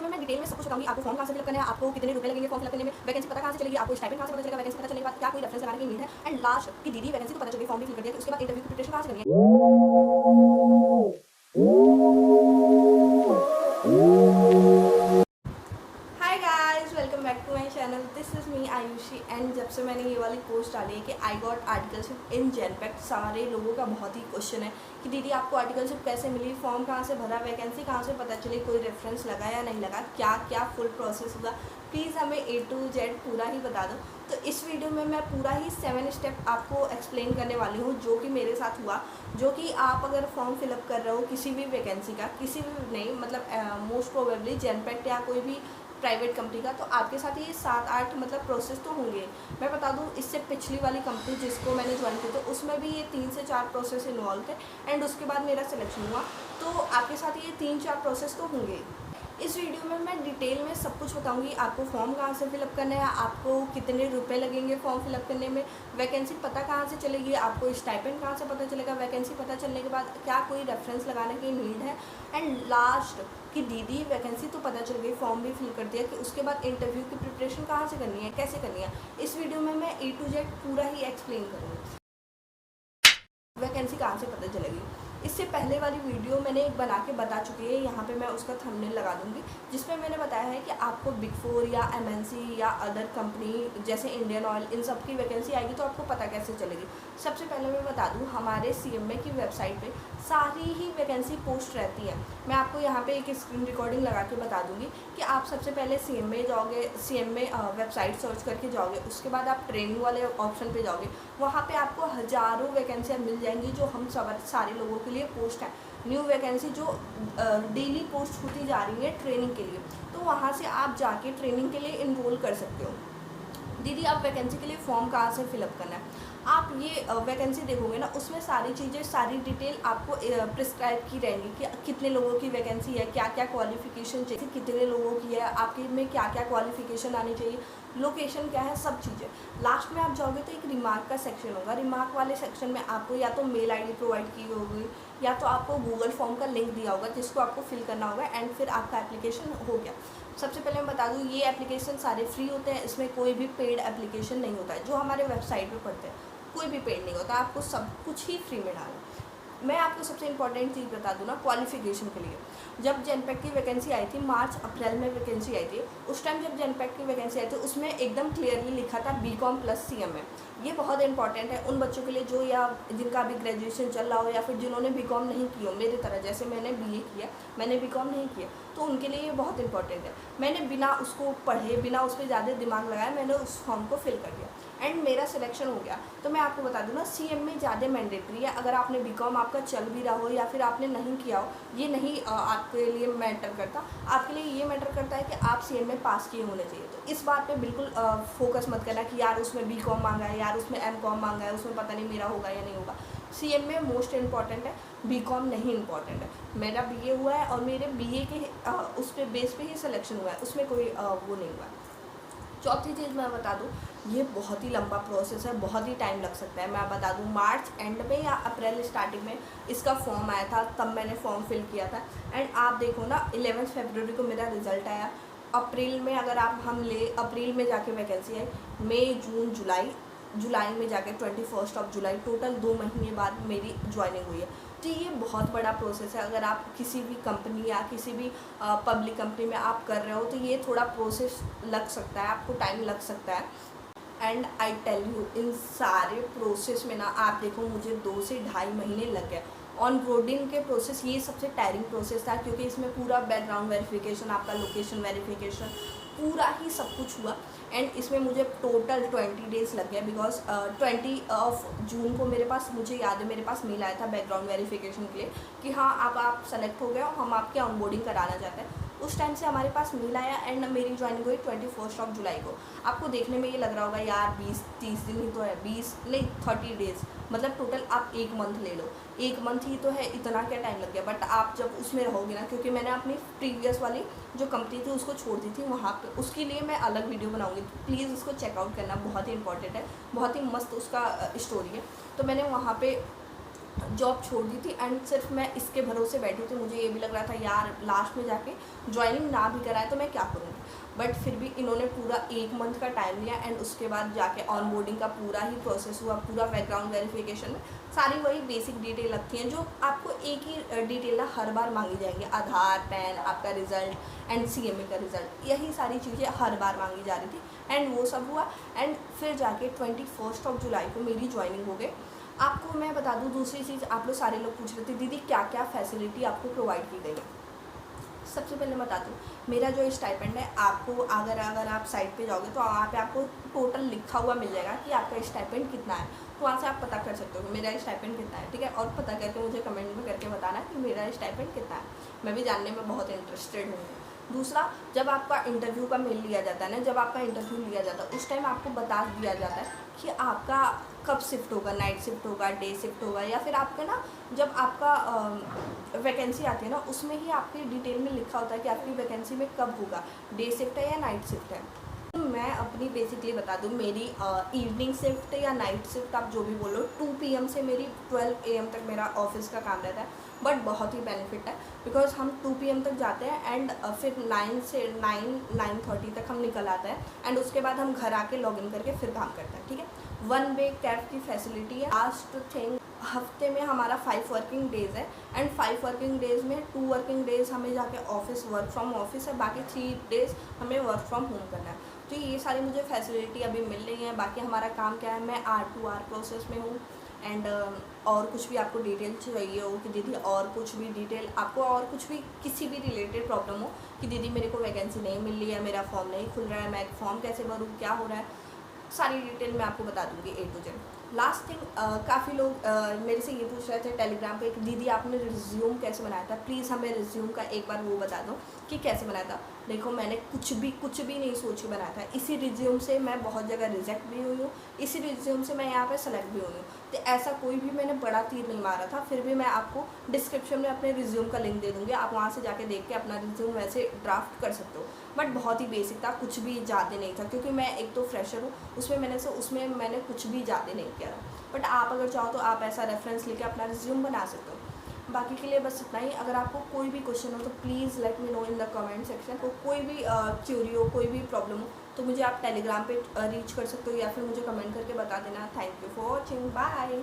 में मैं डिटेल में सब कुछ बताऊंगी। आपको फॉर्म कहाँ से फिलअप करना है, आपको कितने रुपए लगेंगे फॉर्म फिलअप करने में, वैकेंसी पता कहाँ से चलेगी, आपको स्टाइपेंड कहाँ से पता चलेगा, वैकेंसी पता चलने के बाद क्या कोई रेफरेंस लगाने की नीड है, एंड लास्ट की दीदी वैकेंसी तो पता चल गई, फॉर्म भी फिल कर दिया, उसके बाद इंटरव्यू की प्रिपरेशन कहाँ से करनी है। Hi guys, welcome back to my channel. This is me Ayushi. And जब से मैंने ये वाली पोस्ट डाली है कि I got articleship in Genpact, सारे लोगों का बहुत ही क्वेश्चन है कि दीदी आपको आर्टिकलशिप कैसे मिली, फॉर्म कहाँ से भरा, वैकेंसी कहाँ से पता चली, कोई रेफरेंस लगा या नहीं लगा, क्या क्या फुल प्रोसेस हुआ, प्लीज़ हमें A to Z पूरा ही बता दो। तो इस वीडियो में मैं पूरा ही 7 स्टेप आपको एक्सप्लेन करने वाली हूँ, जो कि मेरे साथ हुआ, जो कि आप अगर फॉर्म फिलअप कर रहे हो किसी भी वैकेंसी का, किसी भी नहीं मतलब मोस्ट प्रोबेबली जनपैक्ट या कोई भी प्राइवेट कंपनी का, तो आपके साथ ये 7-8 मतलब प्रोसेस तो होंगे। मैं बता दूँ, इससे पिछली वाली कंपनी जिसको मैंने ज्वाइन किया तो उसमें भी ये 3 से 4 प्रोसेस इन्वॉल्व थे, एंड उसके बाद मेरा सिलेक्शन हुआ। तो आपके साथ ये 3-4 प्रोसेस तो होंगे। इस वीडियो में मैं डिटेल में सब कुछ बताऊंगी। आपको फॉर्म कहाँ से फिलअप करना है, आपको कितने रुपए लगेंगे फॉर्म फिलअप करने में, वैकेंसी पता कहाँ से चलेगी, आपको स्टाइपेंड कहाँ से पता चलेगा, वैकेंसी पता चलने के बाद क्या कोई रेफरेंस लगाने की नीड है, एंड लास्ट कि दीदी वैकेंसी तो पता चल गई, फॉर्म भी फिल कर दिया, कि उसके बाद इंटरव्यू की प्रिपरेशन कहाँ से करनी है, कैसे करनी है। इस वीडियो में मैं A to Z पूरा ही एक्सप्लेन करूँगी। वैकेंसी कहाँ से पता चलेगी, इससे पहले वाली वीडियो मैंने एक बना के बता चुकी है, यहाँ पे मैं उसका थंबनेल लगा दूँगी, जिसमें मैंने बताया है कि आपको बिग 4 या MNC या अदर कंपनी जैसे इंडियन ऑयल, इन सब की वैकेंसी आएगी तो आपको पता कैसे चलेगी। सबसे पहले मैं बता दूँ, हमारे CMA की वेबसाइट पे सारी ही वैकेंसी पोस्ट रहती है। मैं आपको यहाँ पे एक स्क्रीन रिकॉर्डिंग लगा के बता दूँगी कि आप सबसे पहले CMA जाओगे, CMA वेबसाइट सर्च करके जाओगे, उसके बाद आप ट्रेनिंग वाले ऑप्शन पे जाओगे, वहाँ पे आपको हज़ारों वैकेंसियाँ मिल जाएंगी जो हम सारे लोगों के लिए पोस्ट है। न्यू वैकेंसी जो डेली पोस्ट होती जा रही है ट्रेनिंग के लिए, तो वहाँ से आप जाके ट्रेनिंग के लिए इनरोल कर सकते हो। दीदी आप वैकेंसी के लिए फॉर्म कहाँ से फिलअप करना है, आप ये वैकेंसी देखोगे ना, उसमें सारी चीज़ें, सारी डिटेल आपको प्रिस्क्राइब की रहेंगी कि कितने लोगों की वैकेंसी है, क्या क्या क्वालिफिकेशन चाहिए, कितने लोगों की है, आपके में क्या क्या क्वालिफिकेशन आनी चाहिए, लोकेशन क्या है, सब चीज़ें। लास्ट में आप जाओगे तो एक रिमार्क का सेक्शन होगा, रिमार्क वाले सेक्शन में आपको या तो मेल ID प्रोवाइड की होगी, या तो आपको गूगल फॉर्म का लिंक दिया होगा जिसको आपको फिल करना होगा, एंड फिर आपका एप्लीकेशन हो गया। सबसे पहले मैं बता दूँ, ये एप्लीकेशन सारे फ्री होते हैं, इसमें कोई भी पेड एप्लीकेशन नहीं होता है। जो हमारे वेबसाइट पे पढ़ते हैं कोई भी पेड नहीं होता, आपको सब कुछ ही फ्री में डालना। मैं आपको सबसे इंपॉर्टेंट चीज़ बता दूँ ना, क्वालिफिकेशन के लिए, जब जनपैक्ट की वैकेंसी आई थी, मार्च अप्रैल में वैकेंसी आई थी, उस टाइम जब जनपैक्ट की वैकेंसी आई थी उसमें एकदम क्लियरली लिखा था BCom + CMA। ये बहुत इंपॉर्टेंट है उन बच्चों के लिए जो या जिनका अभी ग्रेजुएशन चल रहा हो, या फिर जिन्होंने BCom नहीं की हो, मेरी तरह, जैसे मैंने BA किया, मैंने BCom नहीं किया, तो उनके लिए ये बहुत इंपॉर्टेंट है। मैंने बिना उसको पढ़े, बिना उस पर ज़्यादा दिमाग लगाए, मैंने उस फॉर्म को फिल कर दिया, एंड मेरा सिलेक्शन हो गया। तो मैं आपको बता दूँ ना, CMA ज़्यादा मैंडेटरी है। अगर आपने BCom आपका चल भी रहा हो या फिर आपने नहीं किया हो, ये नहीं आपके लिए मैटर करता। आपके लिए ये मैटर करता है कि आप CMA पास किए होने चाहिए। तो इस बात पे बिल्कुल फोकस मत करना कि यार उसमें BCom मांगा है, यार उसमें MCom मांगा है, उसमें पता नहीं मेरा होगा या नहीं होगा। CMA मोस्ट इम्पॉर्टेंट है, BCom नहीं इम्पॉर्टेंट है। मेरा BA हुआ है और मेरे BA के उस पर बेस पे ही सिलेक्शन हुआ है, उसमें कोई वो नहीं हुआ। चौथी चीज़ मैं बता दूँ, ये बहुत ही लंबा प्रोसेस है, बहुत ही टाइम लग सकता है। मैं बता दूँ, मार्च एंड में या अप्रैल स्टार्टिंग में इसका फॉर्म आया था, तब मैंने फॉर्म फिल किया था, एंड आप देखो ना 11 फरवरी को मेरा रिजल्ट आया। अप्रैल में अगर हम ले, अप्रैल में जाके वैकेंसी आई, मई जून जुलाई में जाके 21 जुलाई, टोटल 2 महीने बाद मेरी ज्वाइनिंग हुई है। तो ये बहुत बड़ा प्रोसेस है। अगर आप किसी भी कंपनी या किसी भी पब्लिक कंपनी में आप कर रहे हो, तो ये थोड़ा प्रोसेस लग सकता है, आपको टाइम लग सकता है। एंड आई टेल यू, इन सारे प्रोसेस में ना, आप देखो मुझे 2 से ढाई महीने लग गए। ऑन बोर्डिंग के प्रोसेस ये सबसे टायरिंग प्रोसेस था, क्योंकि इसमें पूरा बैकग्राउंड वेरिफिकेशन, आपका लोकेशन वेरिफिकेशन, पूरा ही सब कुछ हुआ, एंड इसमें मुझे टोटल 20 डेज़ लग गया। बिकॉज 20 जून को मेरे पास, मुझे याद है, मेरे पास मेल आया था बैकग्राउंड वेरिफिकेशन के लिए कि हाँ अब आप सेलेक्ट हो गए हो, हम आपके ऑनबोर्डिंग कराना चाहते हैं। उस टाइम से हमारे पास मेल आया, एंड मेरी ज्वाइनिंग हुई 21 जुलाई को। आपको देखने में ये लग रहा होगा यार 20-30 दिन ही तो है, 20 नहीं 30 डेज़, मतलब टोटल आप 1 मंथ ले लो, 1 मंथ ही तो है, इतना क्या टाइम लग गया। बट आप जब उसमें रहोगे ना, क्योंकि मैंने अपनी प्रीवियस वाली जो कंपनी थी उसको छोड़ दी थी, वहाँ पे उसके लिए मैं अलग वीडियो बनाऊंगी, तो प्लीज़ उसको चेकआउट करना, बहुत ही इंपॉर्टेंट है, बहुत ही मस्त उसका स्टोरी है। तो मैंने वहाँ पे जॉब छोड़ दी थी एंड सिर्फ मैं इसके भरोसे बैठी थी। मुझे ये भी लग रहा था यार लास्ट में जाके ज्वाइनिंग ना भी कराए तो मैं क्या करूँगी, बट फिर भी इन्होंने पूरा 1 मंथ का टाइम लिया एंड उसके बाद जाके ऑनबोर्डिंग का पूरा ही प्रोसेस हुआ, पूरा बैकग्राउंड वेरिफिकेशन में सारी वही बेसिक डिटेल लगती हैं जो आपको एक ही डिटेल ना हर बार मांगी जाएंगी, आधार, पैन, आपका रिजल्ट एंड CMA का रिजल्ट, यही सारी चीज़ें हर बार मांगी जा रही थी एंड वो सब हुआ एंड फिर जाके 21 जुलाई को मेरी ज्वाइनिंग हो गई। आपको मैं बता दूं दूसरी चीज़, आप लोग सारे लोग पूछ रहे थे दीदी क्या क्या फैसिलिटी आपको प्रोवाइड की गई है। सबसे पहले बता दूं, मेरा जो स्टाइपेंड है आपको अगर आप साइट पे जाओगे तो वहाँ पे आपको टोटल लिखा हुआ मिल जाएगा कि आपका स्टाइपेंड कितना है, तो वहाँ से आप पता कर सकते हो कि मेरा स्टाइपेंड कितना है, ठीक है। और पता करके मुझे कमेंट में करके बताना कि मेरा स्टाइपेंड कितना है, मैं भी जानने में बहुत इंटरेस्टेड हूँ। दूसरा, जब आपका इंटरव्यू का मेल लिया जाता है ना, जब आपका इंटरव्यू लिया जाता है उस टाइम आपको बता दिया जाता है कि आपका कब शिफ्ट होगा, नाइट शिफ्ट होगा, डे शिफ्ट होगा, या फिर आपका ना जब आपका वैकेंसी आती है ना उसमें ही आपकी डिटेल में लिखा होता है कि आपकी वैकेंसी में कब होगा, डे शिफ्ट है या नाइट शिफ्ट है। मैं अपनी बेसिकली बता दूं, मेरी इवनिंग शिफ्ट या नाइट शिफ्ट आप जो भी बोलो, 2 PM से मेरी 12 AM तक मेरा ऑफिस का काम रहता है, बट बहुत ही बेनिफिट है बिकॉज हम 2 PM तक जाते हैं एंड फिर 9 तक हम निकल आते हैं एंड उसके बाद हम घर आके लॉगिन करके फिर काम करते हैं, ठीक है। 1 वे कैब की फैसिलिटी है। लास्ट थिंग, हफ्ते में हमारा 5 वर्किंग डेज़ है एंड 5 वर्किंग डेज़ में 2 वर्किंग डेज़ हमें जाके ऑफिस वर्क फ्रॉम ऑफिस है, बाकी 3 डेज़ हमें वर्क फ्रॉम होम करना है। तो ये सारी मुझे फैसिलिटी अभी मिल रही है। बाकी हमारा काम क्या है, मैं R2R प्रोसेस में हूँ एंड और कुछ भी आपको डिटेल चाहिए हो कि दीदी और कुछ भी डिटेल आपको और कुछ भी किसी भी रिलेटेड प्रॉब्लम हो कि दीदी मेरे को वैकेंसी नहीं मिल रही है, मेरा फॉर्म नहीं खुल रहा है, मैं फॉर्म कैसे भरूँ, क्या हो रहा है, सारी डिटेल मैं आपको बता दूंगी A to Z। Last thing, काफ़ी लोग मेरे से ये पूछ रहे थे टेलीग्राम पे कि दीदी आपने रिज्यूम कैसे बनाया था, प्लीज़ हमें रिज्यूम का एक बार वो बता दो कि कैसे बनाया था। देखो मैंने कुछ भी नहीं सोच के बनाया था, इसी रिज्यूम से मैं बहुत जगह रिजेक्ट भी हुई हूँ, इसी रिज्यूम से मैं यहाँ पे सेलेक्ट भी हुई हूँ। तो ऐसा कोई भी मैंने बड़ा तीर नहीं मारा था, फिर भी मैं आपको डिस्क्रिप्शन में अपने रिज्यूम का लिंक दे दूँगी, आप वहाँ से जाके देख के अपना रिज्यूम वैसे ड्राफ्ट कर सकते हो। बट बहुत ही बेसिक था, कुछ भी ज़्यादा नहीं था, क्योंकि मैं एक तो फ्रेशर हूँ, उसमें मैंने कुछ भी ज़्यादा नहीं किया था। बट आप अगर चाहो तो आप ऐसा रेफरेंस लेके अपना रिज्यूम बना सकते हो। बाकी के लिए बस इतना ही। अगर आपको कोई भी क्वेश्चन हो तो please let me know in the comment section. को कोई भी क्यूरी हो, कोई भी प्रॉब्लम हो तो मुझे आप टेलीग्राम पे रीच कर सकते हो या फिर मुझे कमेंट करके बता देना। Thank you for watching, bye.